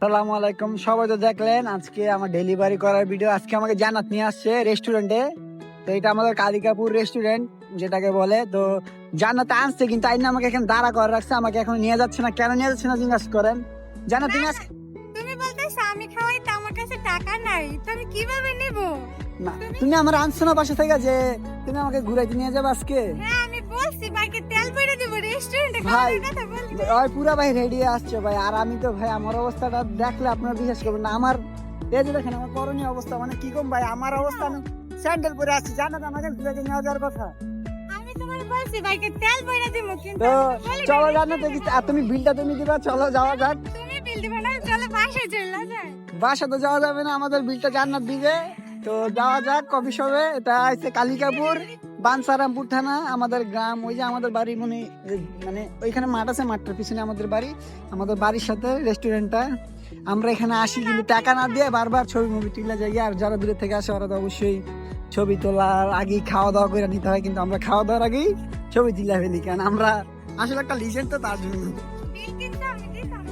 সালামু আলাইকুম। সবাই তো দেখলেন আজকে আমার ডেলিভারি করার ভিডিও। আজকে আমাকে জান্নাত নিয়ে আসছে রেস্টুরেন্টে। তো এটা আমাদের কালিকাপুর রেস্টুরেন্ট যেটাকে বলে। তো জান্নাত আনছে, কিন্তু আইনা আমাকে এখানে দাঁড়া করে রাখছে, আমাকে এখন নিয়ে যাচ্ছে না। কেন নিয়ে যাচ্ছে না জিজ্ঞাসা করেন। জান্নাত তুমি আজকে তুমি বলতেছো আমি খাওয়াই তো আমার কাছে টাকা নাই, তো আমি কিভাবে নেব? না, তুমি আমার আনছো না বাসা থেকে যে তুমি আমাকে ঘুরাইতে নিয়ে যাবে আজকে। হ্যাঁ আমি বলছি বাইকে তেল ভরে দেব, রেস্টুরেন্টে ভাই খাওয়ার কথা বলছি। ওই পুরা ভাই রেডি আসছে ভাই, আর আমি তো ভাই আমার অবস্থাটা দেখলে আপনার বিশ্বাস করবেন না। আমার এই যে দেখেন আমার করণীয় অবস্থা, মানে কি কম ভাই, আমার অবস্থা আমি স্যান্ডেল পরে আসছি। জান্নাত আমাকে ঘুরাইতে নিয়ে যাওয়ার কথা। আমি তোমার বলছি বাইকে তেল ভরে দেব, কিন্তু তো বলি চলো না, জান্নাত দেখি, আর তুমি বিলটা তুমি দিবা, চলো যাওয়া যাক। তুমি বিল দিবে না, চলো বাসায় চলে যাই। বাসা তো যাওয়া যাবে না, আমাদের বিলটা জান্নাত দিবে। তো যাওয়া যাক কফি শপে। এটা হচ্ছে কালিকাপুর, বানসারামপুর থানা, আমাদের গ্রাম। ওই যে আমাদের বাড়ি মানে ওইখানে মাঠ আছে, মাঠটার পিছনে আমাদের বাড়ি। আমাদের বাড়ির সাথে রেস্টুরেন্টটা। আমরা এখানে আসি কিন্তু টাকা না দিয়ে বারবার ছবি মুভি তুলে যাই। আর যারা দূরে থেকে আসে ওরা তো অবশ্যই ছবি তোলার আগেই খাওয়া দাওয়া করে নিতে হয়, কিন্তু আমরা খাওয়া দাওয়ার আগেই ছবি তুলে ফেলি, কারণ আমরা আসলে একটা লিজেন্ড, তো তার জন্য। বিল কিন্তু আমি দিতাম।